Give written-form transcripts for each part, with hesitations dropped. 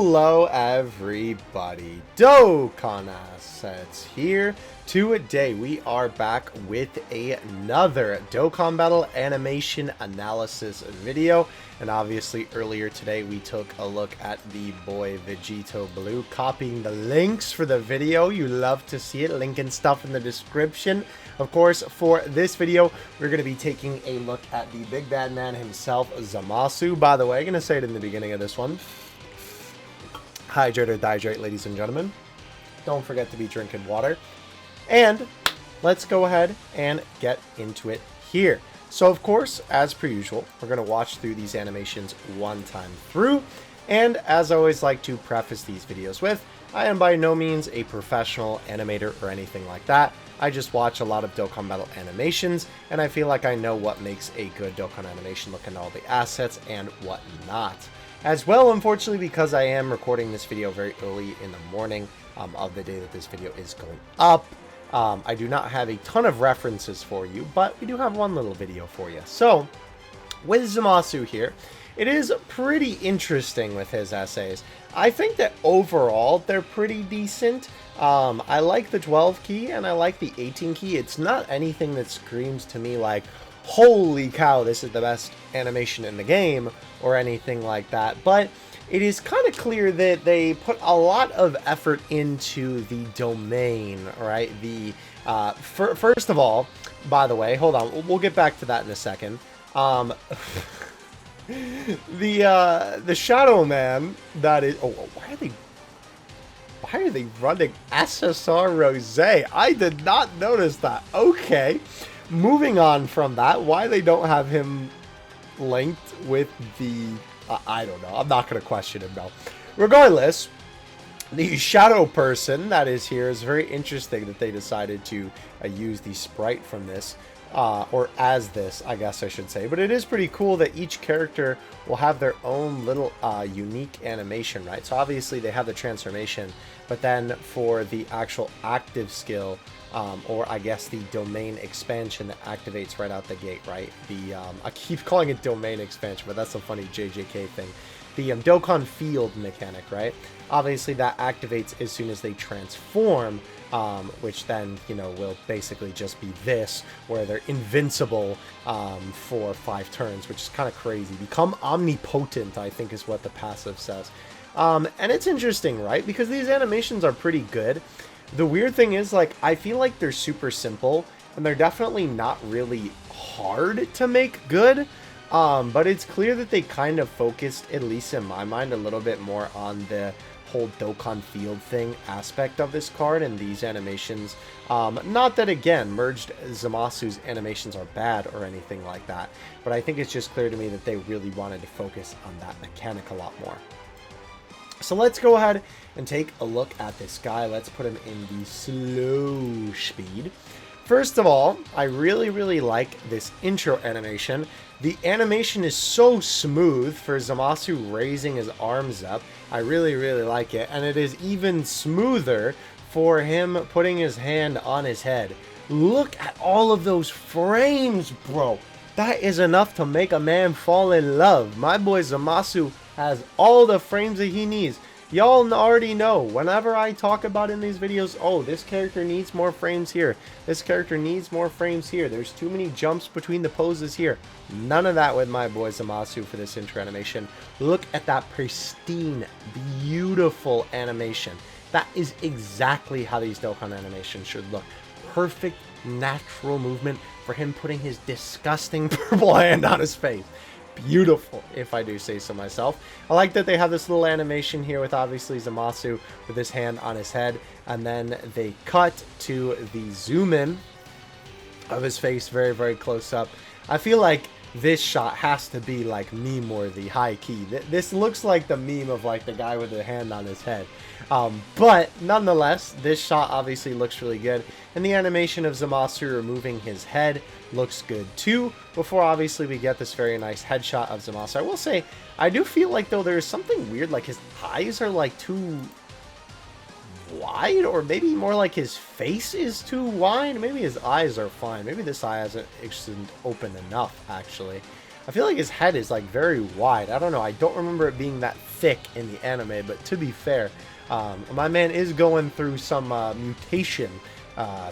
Hello everybody, Dokkan Assets here. Today we are back with another Dokkan Battle animation analysis video. And obviously earlier today we took a look at the boy Vegito Blue, copying the links for the video. You love to see it, linking stuff in the description. Of course, for this video, we're going to be taking a look at the big bad man himself, Zamasu. By the way, I'm going to say it in the beginning of this one. Hydrate or dihydrate, ladies and gentlemen. Don't forget to be drinking water. And let's go ahead and get into it here. So, of course, as per usual, we're going to watch through these animations one time through. And as I always like to preface these videos with, I am by no means a professional animator or anything like that. I just watch a lot of Dokkan Battle animations, and I feel like I know what makes a good Dokkan animation, looking at all the assets and whatnot. As well, unfortunately, because I am recording this video very early in the morning of the day that this video is going up, I do not have a ton of references for you, but we do have one little video for you. So, with Zamasu here, it is pretty interesting with his essays. I think that overall, they're pretty decent. I like the 12 key and I like the 18 key. It's not anything that screams to me like, holy cow, this is the best animation in the game or anything like that. But it is kind of clear that they put a lot of effort into the domain, right? The first of all, by the way, hold on, we'll get back to that in a second. The Shadow Man that is, oh, why are they running SSR Rose? I did not notice that. Okay, moving on from that, why they don't have him linked with the I don't know, I'm not going to question him now. Regardless, the shadow person that is here is very interesting that they decided to use the sprite from this, or as this, I guess I should say. But it is pretty cool that each character will have their own little unique animation, right? So obviously they have the transformation, but then for the actual active skill, or I guess the domain expansion that activates right out the gate, right? The I keep calling it domain expansion, but that's a funny JJK thing. The Dokkan field mechanic, right? Obviously that activates as soon as they transform, which then, you know, will basically just be this, where they're invincible for 5 turns, which is kind of crazy. Become omnipotent, I think is what the passive says. And it's interesting, right? Because these animations are pretty good. The weird thing is, like, I feel like they're super simple, and they're definitely not really hard to make good. But it's clear that they kind of focused, at least in my mind, a little bit more on the whole Dokkan field thing aspect of this card and these animations. Not that, again, merged Zamasu's animations are bad or anything like that, but I think it's just clear to me that they really wanted to focus on that mechanic a lot more. So let's go ahead and take a look at this guy. Let's put him in the slow speed. First of all, I really like this intro animation. The animation is so smooth for Zamasu raising his arms up. I really like it. And it is even smoother for him putting his hand on his head. Look at all of those frames, bro. That is enough to make a man fall in love. My boy Zamasu has all the frames that he needs. Y'all already know, whenever I talk about in these videos, oh, this character needs more frames here. This character needs more frames here. There's too many jumps between the poses here. None of that with my boy Zamasu for this intro animation. Look at that pristine, beautiful animation. That is exactly how these Dokkan animations should look. Perfect, natural movement for him putting his disgusting purple hand on his face. Beautiful, if I do say so myself. I like that they have this little animation here with obviously Zamasu with his hand on his head, and then they cut to the zoom in of his face very close up. I feel like this shot has to be like meme worthy, high key. This looks like the meme of like the guy with the hand on his head. But nonetheless, this shot obviously looks really good. And the animation of Zamasu removing his head looks good too. Before obviously we get this very nice headshot of Zamasu. I will say, I do feel like though there's something weird, like his eyes are like too wide, or maybe more like his face is too wide. Maybe his eyes are fine. Maybe this eye isn't open enough, actually. I feel like his head is like very wide. I don't know. I don't remember it being that thick in the anime, but to be fair, my man is going through some mutation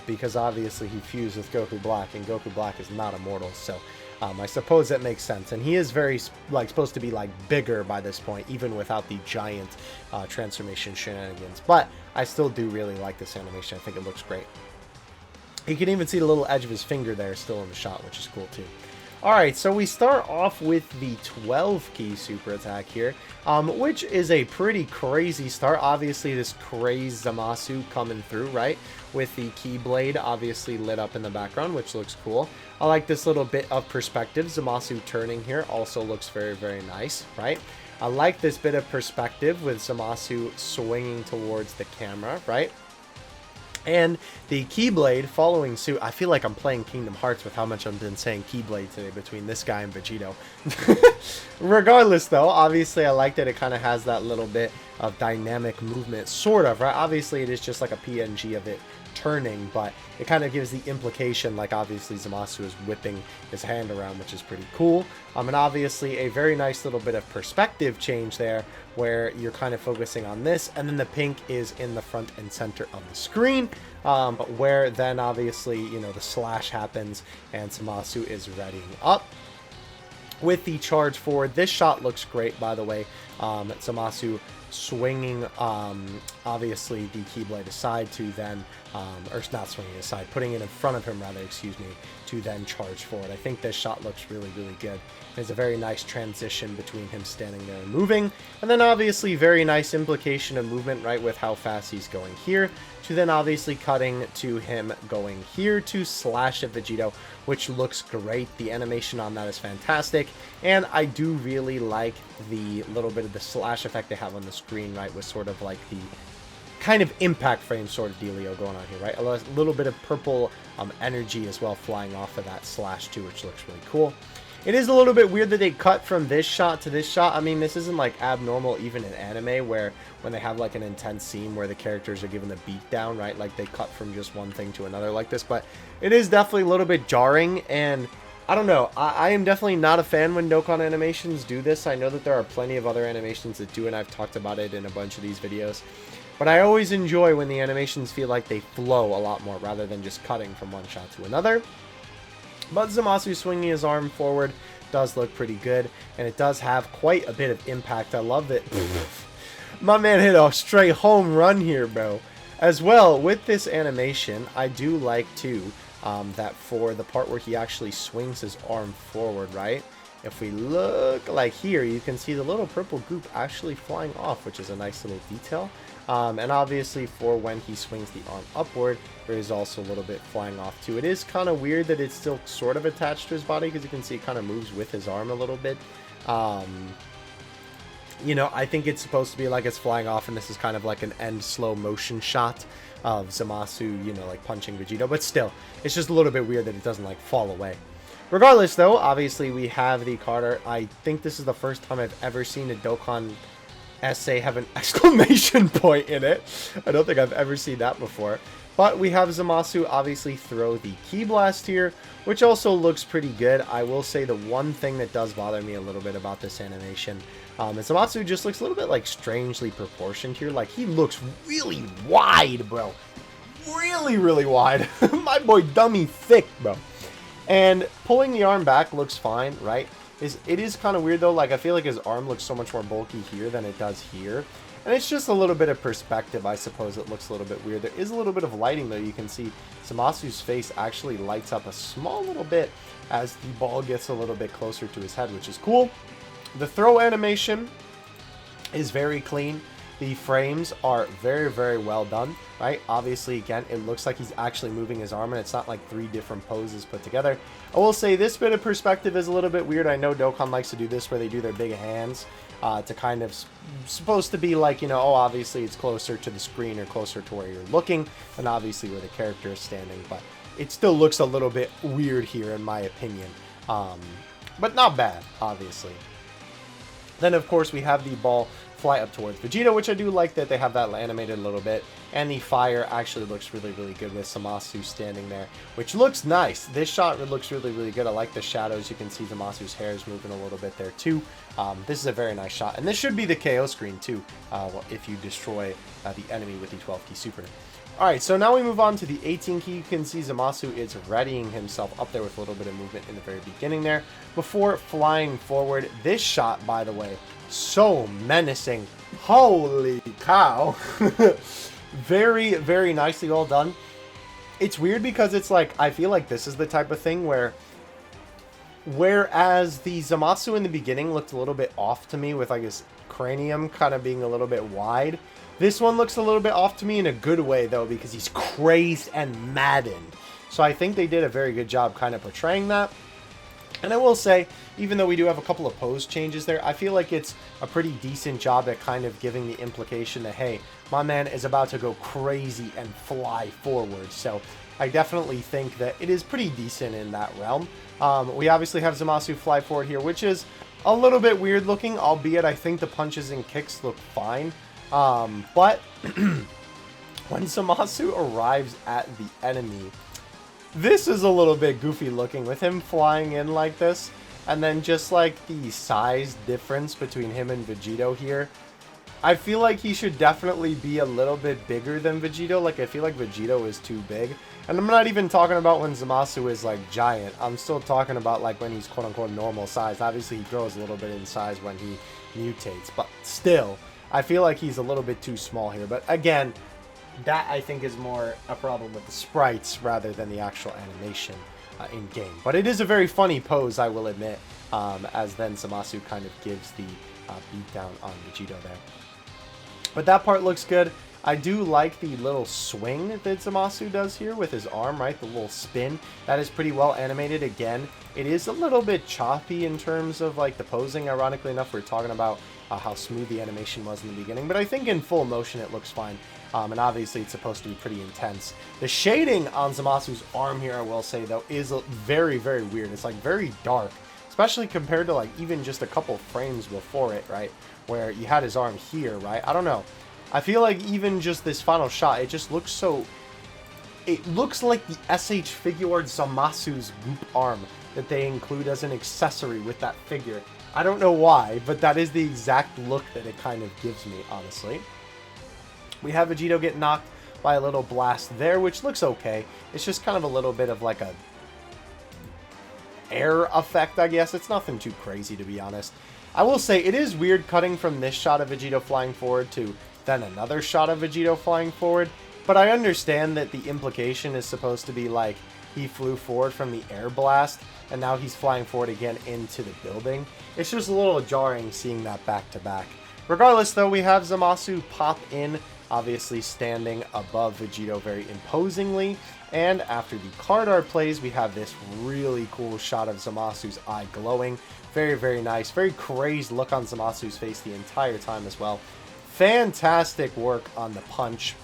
because obviously he fused with Goku Black, and Goku Black is not immortal, so I suppose that makes sense. And he is very like supposed to be like bigger by this point, even without the giant transformation shenanigans. But I still do really like this animation. I think it looks great. You can even see the little edge of his finger there still in the shot, which is cool too. Alright, so we start off with the 12 key super attack here, which is a pretty crazy start. Obviously, this crazed Zamasu coming through, right? With the Keyblade obviously lit up in the background, which looks cool. I like this little bit of perspective. Zamasu turning here also looks very, very nice, right? I like this bit of perspective with Zamasu swinging towards the camera, right? And the Keyblade following suit. I feel like I'm playing Kingdom Hearts with how much I've been saying Keyblade today between this guy and Vegito. Regardless, though, obviously I like that it kind of has that little bit of dynamic movement, sort of, right? Obviously, it is just like a PNG of it turning, but it kind of gives the implication like obviously Zamasu is whipping his hand around, which is pretty cool. And obviously a very nice little bit of perspective change there where you're kind of focusing on this, and then the pink is in the front and center of the screen, but where then obviously, you know, the slash happens and Zamasu is readying up with the charge forward. This shot looks great, by the way. Zamasu swinging obviously the Keyblade aside to then or not swinging aside, putting it in front of him rather, excuse me, to then charge forward. I think this shot looks really, really good. There's a very nice transition between him standing there and moving, and then obviously very nice implication of movement, right, with how fast he's going here, to then obviously cutting to him going here to slash at Vegito, which looks great. The animation on that is fantastic, and I do really like the little bit of the slash effect they have on the screen, right, with sort of like the kind of impact frame sort of dealio going on here, right? A little bit of purple energy as well flying off of that slash too, which looks really cool. It is a little bit weird that they cut from this shot to this shot. I mean, this isn't like abnormal even in anime where when they have like an intense scene where the characters are given the beat down, right? Like they cut from just one thing to another like this, but it is definitely a little bit jarring, and I don't know. I am definitely not a fan when Dokkan animations do this. I know that there are plenty of other animations that do, and I've talked about it in a bunch of these videos. But I always enjoy when the animations feel like they flow a lot more rather than just cutting from one shot to another. But Zamasu swinging his arm forward does look pretty good, and it does have quite a bit of impact. I love it. My man hit a straight home run here, bro. As well, with this animation, I do like, too, that for the part where he actually swings his arm forward, right? If we look like here, you can see the little purple goop actually flying off, which is a nice little detail. And obviously for when he swings the arm upward, there is also a little bit flying off too. It is kind of weird that it's still sort of attached to his body, because you can see it kind of moves with his arm a little bit. You know, I think it's supposed to be like it's flying off, and this is kind of like an end slow motion shot of Zamasu, you know, like punching Vegito. But still, it's just a little bit weird that it doesn't like fall away. Regardless, though, obviously we have the card art. I think this is the first time I've ever seen a Dokkan essay have an exclamation point in it. I don't think I've ever seen that before. But we have Zamasu obviously throw the Ki Blast here, which also looks pretty good. I will say the one thing that does bother me a little bit about this animation is Zamasu just looks a little bit like strangely proportioned here. Like he looks really wide, bro. Really, really wide. My boy dummy thick, bro. And pulling the arm back looks fine, right? It is kind of weird though. Like I feel like his arm looks so much more bulky here than it does here. And it's just a little bit of perspective, I suppose. It looks a little bit weird. There is a little bit of lighting though. You can see Zamasu's face actually lights up a small little bit as the ball gets a little bit closer to his head, which is cool. The throw animation is very clean. The frames are very, very well done, right? Obviously, again, it looks like he's actually moving his arm, and it's not like 3 different poses put together. I will say this bit of perspective is a little bit weird. I know Dokkan likes to do this where they do their big hands to kind of supposed to be like, you know, oh, obviously it's closer to the screen or closer to where you're looking than obviously where the character is standing. But it still looks a little bit weird here, in my opinion. But not bad, obviously. Then, of course, we have the ball fly up towards Vegito, which I do like that they have that animated a little bit. And the fire actually looks really, really good with Zamasu standing there, which looks nice. This shot looks really, really good. I like the shadows. You can see Zamasu's hair is moving a little bit there too. This is a very nice shot. And this should be the KO screen too, if you destroy the enemy with the 12 key super. Alright, so now we move on to the 18 key. You can see Zamasu is readying himself up there with a little bit of movement in the very beginning there before flying forward. This shot, by the way, so menacing. Holy cow. Very, very nicely all done. It's weird because it's like, I feel like this is the type of thing where, whereas the Zamasu in the beginning looked a little bit off to me with like his cranium kind of being a little bit wide, this one looks a little bit off to me in a good way, though, because he's crazed and maddened. So I think they did a very good job kind of portraying that. And I will say, even though we do have a couple of pose changes there, I feel like it's a pretty decent job at kind of giving the implication that, hey, my man is about to go crazy and fly forward. So I definitely think that it is pretty decent in that realm. We obviously have Zamasu fly forward here, which is a little bit weird looking, albeit I think the punches and kicks look fine. But when Zamasu arrives at the enemy, this is a little bit goofy looking with him flying in like this. And then just like the size difference between him and Vegito here. I feel like he should definitely be a little bit bigger than Vegito. Like, I feel like Vegito is too big. And I'm not even talking about when Zamasu is, like, giant. I'm still talking about, like, when he's quote-unquote normal size. Obviously, he grows a little bit in size when he mutates. But still, I feel like he's a little bit too small here. But, again, that, I think, is more a problem with the sprites rather than the actual animation in-game. But it is a very funny pose, I will admit, as then Zamasu kind of gives the beatdown on Vegito there. But that part looks good. I do like the little swing that Zamasu does here with his arm, right? The little spin. That is pretty well animated. Again, it is a little bit choppy in terms of like the posing. Ironically enough, we're talking about how smooth the animation was in the beginning. But I think in full motion it looks fine. And obviously it's supposed to be pretty intense. The shading on Zamasu's arm here, I will say, though, is very, very weird. It's like very dark. Especially compared to like even just a couple frames before it, right? Where you had his arm here, right? I don't know. I feel like even just this final shot, it just looks so... It looks like the SH Figuard Zamasu's goop arm that they include as an accessory with that figure. I don't know why, but that is the exact look that it kind of gives me, honestly. We have Vegito get knocked by a little blast there, which looks okay. It's just kind of a little bit of like a air effect, I guess. It's nothing too crazy, to be honest. I will say it is weird cutting from this shot of Vegito flying forward to then another shot of Vegito flying forward, but I understand that the implication is supposed to be like he flew forward from the air blast and now he's flying forward again into the building. It's just a little jarring seeing that back to back. Regardless, though, we have Zamasu pop in, obviously standing above Vegito very imposingly. And after the card art plays, we have this really cool shot of Zamasu's eye glowing. Very, very nice. Very crazed look on Zamasu's face the entire time as well. Fantastic work on the punch.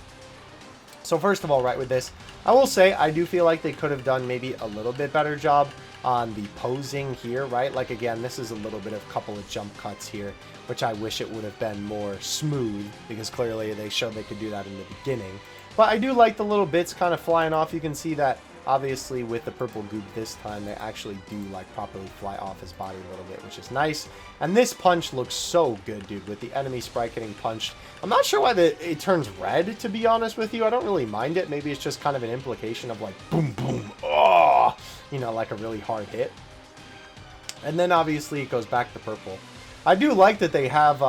So first of all, right with this, I will say I do feel like they could have done maybe a little bit better job on the posing here, right? Like, again, this is a little bit of a couple of jump cuts here, which I wish it would have been more smooth, because clearly they showed they could do that in the beginning. But I do like the little bits kind of flying off. You can see that, obviously, with the purple goop this time, they actually do, like, properly fly off his body a little bit, which is nice. And this punch looks so good, dude, with the enemy sprite getting punched. I'm not sure why it turns red, to be honest with you. I don't really mind it. Maybe it's just kind of an implication of, like, boom, boom, oh, you know, like a really hard hit. And then, obviously, it goes back to purple. I do like that they have,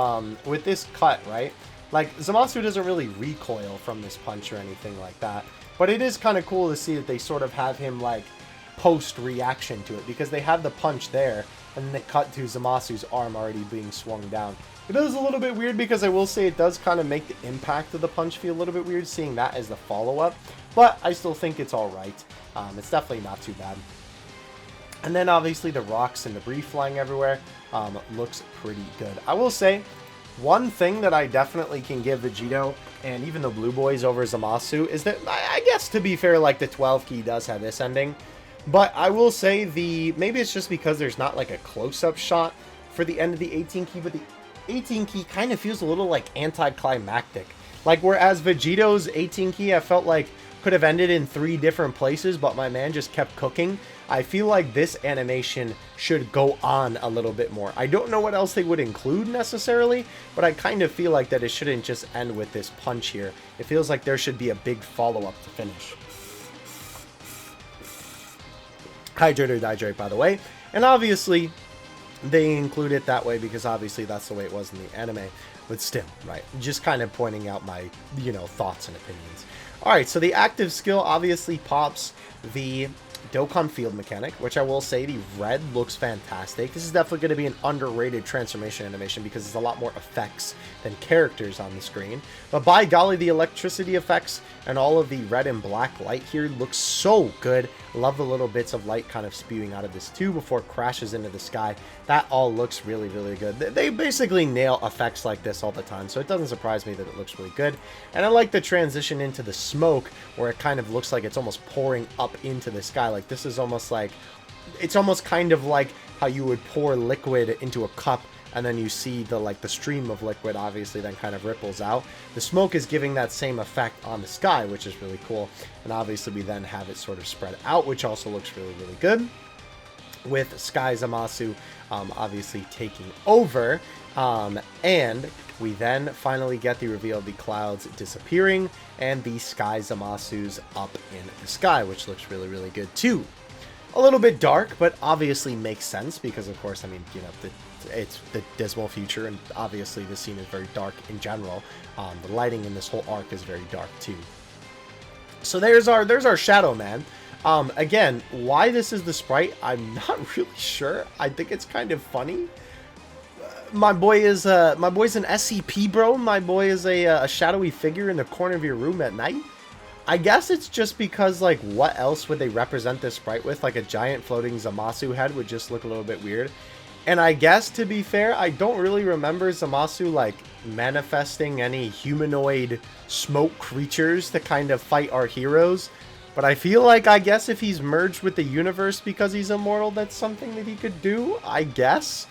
with this cut, right? Like, Zamasu doesn't really recoil from this punch or anything like that. But it is kind of cool to see that they sort of have him, like, post-reaction to it. Because they have the punch there, and then they cut to Zamasu's arm already being swung down. It is a little bit weird because I will say it does kind of make the impact of the punch feel a little bit weird, seeing that as the follow-up. But I still think it's alright. It's definitely not too bad. And then, obviously, the rocks and debris flying everywhere looks pretty good. I will say, one thing that I definitely can give Vegito and even the Blue Boys over Zamasu is that, I guess to be fair, like the 12 key does have this ending. But I will say maybe it's just because there's not like a close-up shot for the end of the 18 key, but the 18 key kind of feels a little like anticlimactic. Like whereas Vegito's 18 key I felt like could have ended in 3 different places, but my man just kept cooking. I feel like this animation should go on a little bit more. I don't know what else they would include necessarily, but I kind of feel like that it shouldn't just end with this punch here. It feels like there should be a big follow-up to finish. Hydrate or dihydrate, by the way. And obviously, they include it that way because obviously that's the way it was in the anime. But still, right? Just kind of pointing out my, thoughts and opinions. Alright, so the active skill obviously pops the Dokkan field mechanic, which I will say the red looks fantastic. This is definitely going to be an underrated transformation animation because there's a lot more effects than characters on the screen. But by golly, the electricity effects and all of the red and black light here looks so good. Love the little bits of light kind of spewing out of this too before it crashes into the sky. That all looks really, really good. They basically nail effects like this all the time, so it doesn't surprise me that it looks really good. And I like the transition into the smoke where it kind of looks like it's almost pouring up into the sky. Like this is almost like, it's almost kind of like how you would pour liquid into a cup and then you see the stream of liquid obviously then kind of ripples out. The smoke is giving that same effect on the sky, which is really cool. And obviously we then have it sort of spread out, which also looks really, really good. With Sky Zamasu obviously taking over. And we then finally get the reveal of the clouds disappearing and the Sky Zamasu's up in the sky, which looks really, really good too. A little bit dark, but obviously makes sense because, of course, I mean, it's the dismal future, and obviously the scene is very dark in general. The lighting in this whole arc is very dark too. So there's our Shadow Man. Again, why this is the sprite, I'm not really sure. I think it's kind of funny. My boy's an SCP, bro. My boy is a shadowy figure in the corner of your room at night. I guess it's just because, like, what else would they represent this sprite with? Like, a giant floating Zamasu head would just look a little bit weird. And I guess, to be fair, I don't really remember Zamasu, like, manifesting any humanoid smoke creatures to kind of fight our heroes. But I feel like, I guess, if he's merged with the universe because he's immortal, that's something that he could do, I guess.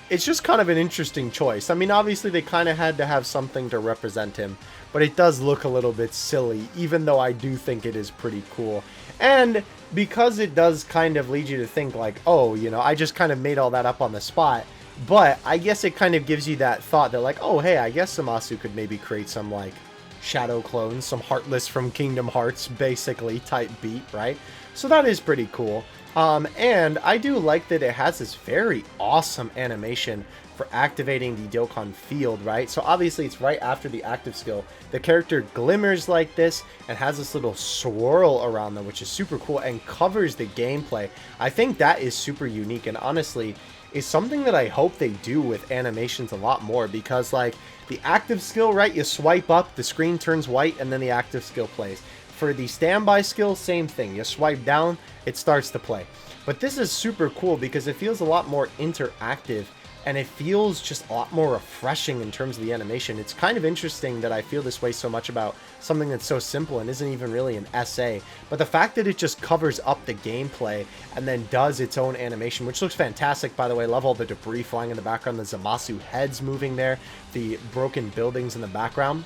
It's just kind of an interesting choice. I mean, obviously, they kind of had to have something to represent him. But it does look a little bit silly, even though I do think it is pretty cool. And because it does kind of lead you to think like, oh, I just kind of made all that up on the spot. But I guess it kind of gives you that thought that like, oh, hey, I guess Zamasu could maybe create some like shadow clones, some Heartless from Kingdom Hearts, basically, type beat, right? So that is pretty cool. And I do like that it has this very awesome animation for activating the Dokkan field, right? So obviously it's right after the active skill. The character glimmers like this and has this little swirl around them, which is super cool and covers the gameplay. I think that is super unique and honestly is something that I hope they do with animations a lot more because like the active skill, right? You swipe up, the screen turns white and then the active skill plays. For the standby skill, same thing. You swipe down, it starts to play. But this is super cool because it feels a lot more interactive and it feels just a lot more refreshing in terms of the animation. It's kind of interesting that I feel this way so much about something that's so simple and isn't even really an essay. But the fact that it just covers up the gameplay and then does its own animation, which looks fantastic, by the way. I love all the debris flying in the background, the Zamasu heads moving there, the broken buildings in the background.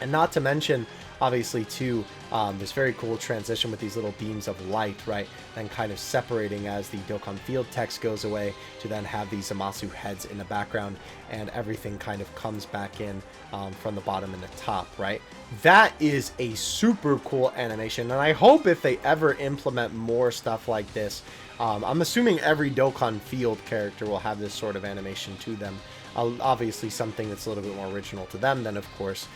And not to mention, obviously, too, this very cool transition with these little beams of light, right? Then kind of separating as the Dokkan field text goes away to then have these Zamasu heads in the background and everything kind of comes back in from the bottom and the top, right? That is a super cool animation, and I hope if they ever implement more stuff like this, I'm assuming every Dokkan field character will have this sort of animation to them. Obviously something that's a little bit more original to them than, of course,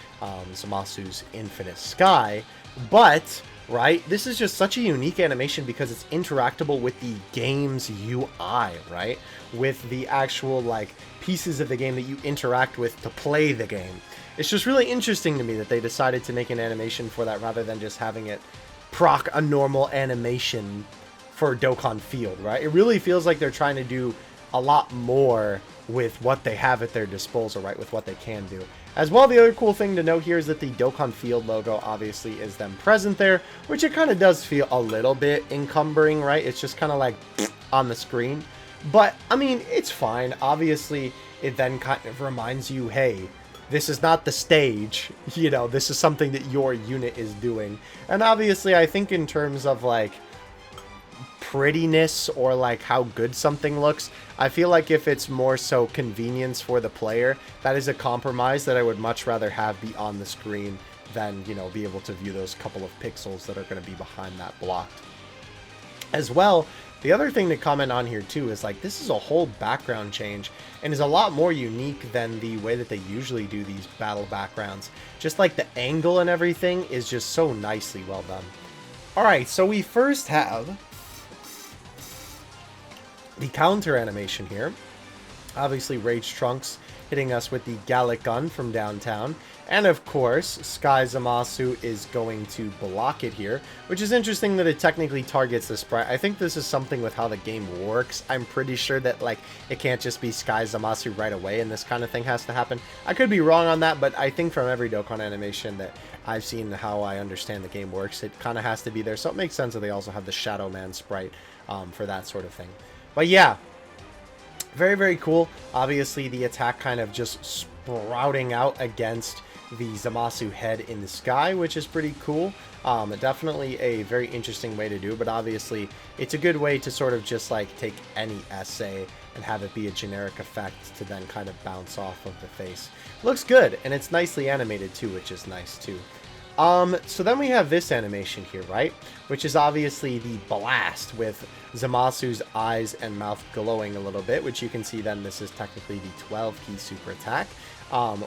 Zamasu's Infinite Sky. But, right, this is just such a unique animation because it's interactable with the game's UI, right? With the actual, like, pieces of the game that you interact with to play the game. It's just really interesting to me that they decided to make an animation for that rather than just having it proc a normal animation for Dokkan Field, right? It really feels like they're trying to do a lot more with what they have at their disposal, right? With what they can do. As well, the other cool thing to note here is that the Dokkan Field logo obviously is then present there, which it kind of does feel a little bit encumbering, right? It's just kind of like on the screen. But, I mean, it's fine. Obviously, it then kind of reminds you, hey, this is not the stage, you know, this is something that your unit is doing. And obviously, I think in terms of, like, prettiness or, like, how good something looks, I feel like if it's more so convenience for the player, that is a compromise that I would much rather have be on the screen than, you know, be able to view those couple of pixels that are going to be behind that blocked. As well, the other thing to comment on here too is like this is a whole background change and is a lot more unique than the way that they usually do these battle backgrounds. Just like the angle and everything is just so nicely well done. Alright, so we first have the counter animation here. Obviously Rage Trunks hitting us with the Gallic gun from downtown. And of course, Sky Zamasu is going to block it here, which is interesting that it technically targets the sprite. I think this is something with how the game works. I'm pretty sure that like it can't just be Sky Zamasu right away and this kind of thing has to happen. I could be wrong on that, but I think from every Dokkan animation that I've seen how I understand the game works, it kind of has to be there. So it makes sense that they also have the Shadow Man sprite for that sort of thing. But yeah, very, very cool. Obviously, the attack kind of just sprouting out against the Zamasu head in the sky, which is pretty cool. Definitely a very interesting way to do, but obviously it's a good way to sort of just like take any essay and have it be a generic effect to then kind of bounce off of the face. Looks good, and it's nicely animated too, which is nice too. So then we have this animation here, right? Which is obviously the blast with Zamasu's eyes and mouth glowing a little bit, which you can see then this is technically the 12-key super attack,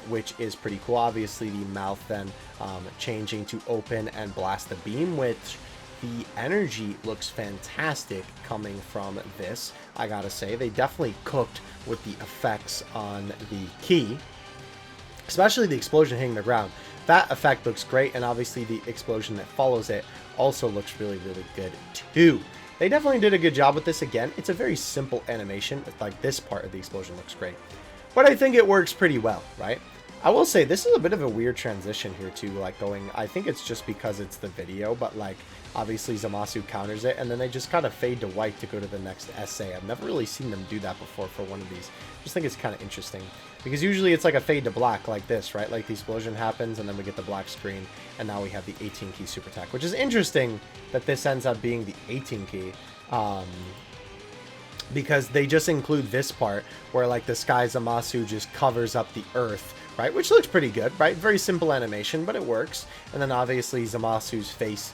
which is pretty cool. Obviously the mouth then changing to open and blast the beam, which the energy looks fantastic coming from this. I gotta say, they definitely cooked with the effects on the key, especially the explosion hitting the ground. That effect looks great, and obviously the explosion that follows it also looks really, really good too. They definitely did a good job with this. Again, it's a very simple animation. Like this part of the explosion looks great, but I think it works pretty well, right? I will say this is a bit of a weird transition here too, like going, I think it's just because it's the video, but like obviously Zamasu counters it and then they just kind of fade to white to go to the next essay. I've never really seen them do that before for one of these. I just think it's kind of interesting because usually it's like a fade to black like this, right? Like the explosion happens and then we get the black screen and now we have the 18-key super attack, which is interesting that this ends up being the 18-key. Because they just include this part where like the Sky Zamasu just covers up the earth, right? Which looks pretty good, right? Very simple animation, but it works. And then obviously Zamasu's face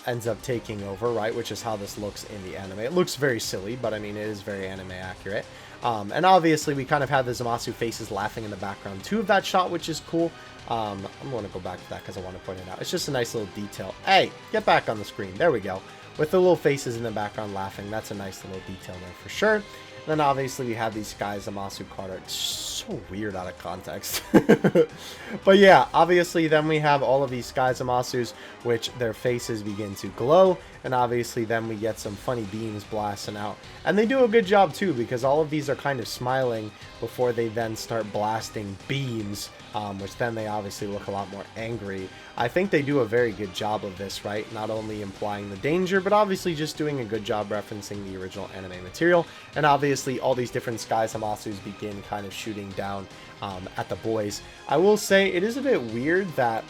ends up taking over, right? Which is how this looks in the anime. It looks very silly, but I mean, it is very anime accurate. And obviously we kind of have the Zamasu faces laughing in the background too of that shot, which is cool. I'm going to go back to that because I want to point it out. It's just a nice little detail. Hey, get back on the screen. There we go. With the little faces in the background laughing, that's a nice little detail there for sure. And then obviously we have these Sky Zamasu card art. It's so weird out of context. But yeah, obviously then we have all of these Sky Zamasus, which their faces begin to glow. And obviously then we get some funny beams blasting out. And they do a good job too, because all of these are kind of smiling before they then start blasting beams, which then they obviously look a lot more angry. I think they do a very good job of this, right? Not only implying the danger, but obviously just doing a good job referencing the original anime material. And obviously all these different Sky Zamasus begin kind of shooting down at the boys. I will say it is a bit weird that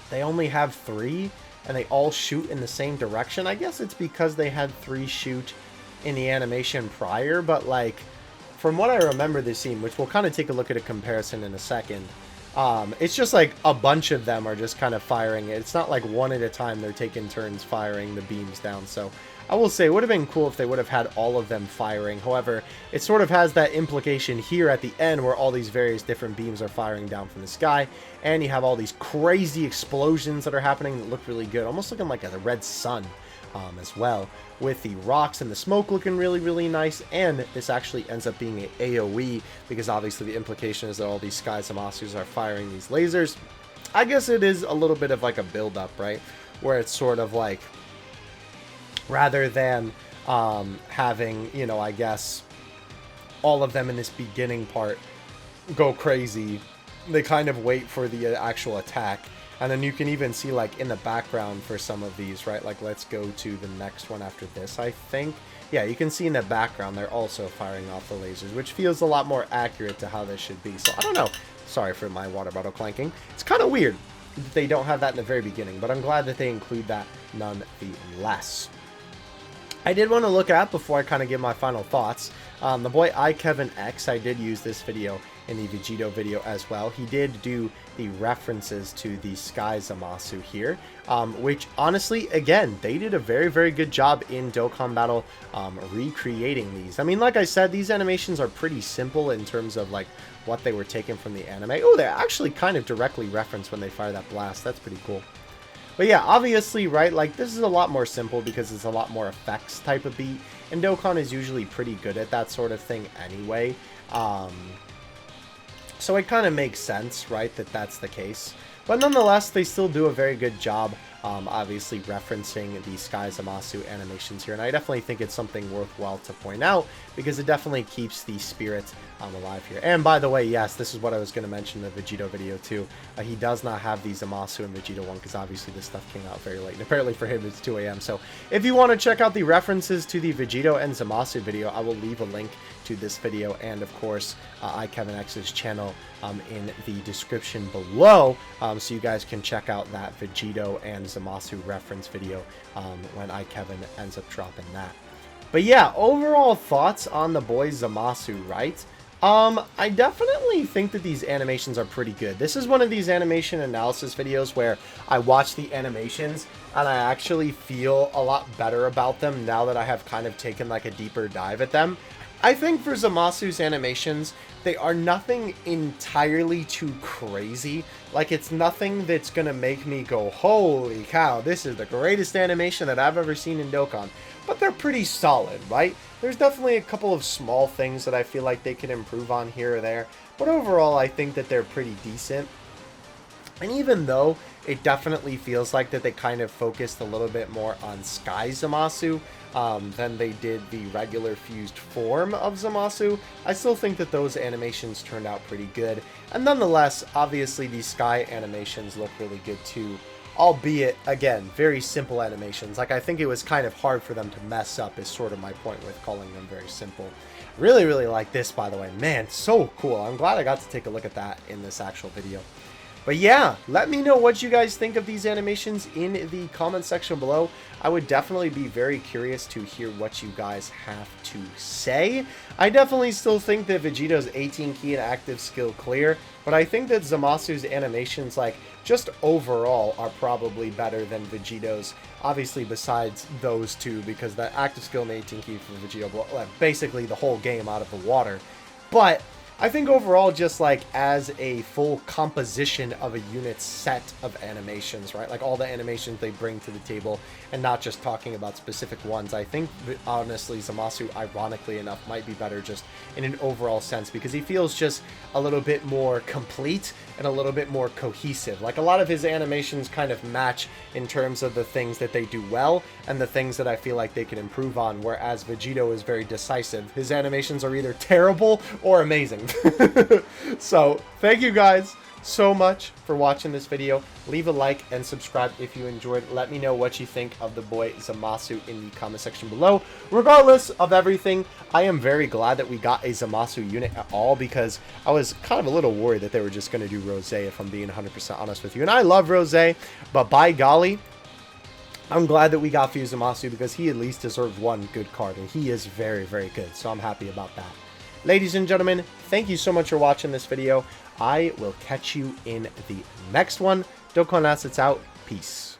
they only have 3 and they all shoot in the same direction. I guess it's because they had 3 shoot in the animation prior, but like from what I remember this scene, which we'll kind of take a look at a comparison in a second, it's just like a bunch of them are just kind of firing it. It's not like one at a time they're taking turns firing the beams down. So I will say it would have been cool if they would have had all of them firing. However, it sort of has that implication here at the end where all these various different beams are firing down from the sky. And you have all these crazy explosions that are happening that look really good. Almost looking like a red sun as well. With the rocks and the smoke looking really, really nice. And this actually ends up being an AoE because obviously the implication is that all these Sky Zamasus are firing these lasers. I guess it is a little bit of like a build-up, right? Where it's sort of like, rather than having, you know, I guess all of them in this beginning part go crazy, they kind of wait for the actual attack And then you can even see like in the background for some of these, right? Like let's go to the next one after this, I think. Yeah, you can see in the background they're also firing off the lasers, which feels a lot more accurate to how this should be. So I don't know. Sorry for my water bottle clanking. It's kind of weird that they don't have that in the very beginning, but I'm glad that they include that nonetheless. I did want to look at, before I kind of give my final thoughts, the boy IKevinX. I did use this video in the VEGITO video as well. He did do the references to the Sky Zamasu here, which honestly, again, they did a very, very good job in Dokkan Battle recreating these. I mean, like I said, these animations are pretty simple in terms of like what they were taken from the anime. Oh, they're actually kind of directly referenced when they fire that blast. That's pretty cool. But yeah, obviously, right, like this is a lot more simple because it's a lot more effects type of beat, and Dokkan is usually pretty good at that sort of thing anyway. So it kind of makes sense, right, that that's the case. But nonetheless, they still do a very good job, obviously referencing the Sky Zamasu animations here. And I definitely think it's something worthwhile to point out because it definitely keeps the spirit alive here. And by the way, yes, this is what I was going to mention in the VEGITO video too. He does not have the Zamasu in VEGITO 1 because obviously this stuff came out very late. And apparently for him it's 2 a.m. So if you want to check out the references to the VEGITO and Zamasu video, I will leave a link to this video and of course IKevinX's channel in the description below, so you guys can check out that VEGITO and Zamasu reference video when IKevin ends up dropping that. But yeah, overall thoughts on the boy Zamasu, right? I definitely think that these animations are pretty good. This is one of these animation analysis videos where I watch the animations and I actually feel a lot better about them now that I have kind of taken like a deeper dive at them. I think for Zamasu's animations, they are nothing entirely too crazy. Like, it's nothing that's gonna make me go, holy cow, this is the greatest animation that I've ever seen in Dokkan. But they're pretty solid, right? There's definitely a couple of small things that I feel like they could improve on here or there. But overall, I think that they're pretty decent. And even though it definitely feels like that they kind of focused a little bit more on Sky Zamasu than they did the regular fused form of Zamasu, I still think that those animations turned out pretty good. And nonetheless, obviously these Sky animations look really good too. Albeit, again, very simple animations. Like, I think it was kind of hard for them to mess up is sort of my point with calling them very simple. Really, really like this, by the way. Man, so cool. I'm glad I got to take a look at that in this actual video. But yeah, let me know what you guys think of these animations in the comment section below. I would definitely be very curious to hear what you guys have to say. I definitely still think that VEGITO's 18 key and active skill clear, but I think that Zamasu's animations, like, just overall are probably better than VEGITO's, obviously besides those two, because the active skill and 18 key for VEGITO blow basically the whole game out of the water. But I think overall, just like as a full composition of a unit set of animations, right? Like all the animations they bring to the table and not just talking about specific ones. I think honestly Zamasu, ironically enough, might be better just in an overall sense because he feels just a little bit more complete and a little bit more cohesive. Like a lot of his animations kind of match in terms of the things that they do well and the things that I feel like they can improve on, whereas VEGITO is very decisive. His animations are either terrible or amazing. So thank you guys so much for watching this video. Leave a like and subscribe if you enjoyed. Let me know what you think of the boy Zamasu in the comment section below. Regardless of everything, I am very glad that we got a Zamasu unit at all because I was kind of a little worried that they were just going to do Rose, if I'm being 100% honest with you. And I love Rose, but by golly, I'm glad that we got Fused Zamasu because he at least deserved one good card, and he is very, very good. So I'm happy about that. Ladies and gentlemen, thank you so much for watching this video. I will catch you in the next one. Dokkan Assets out. Peace.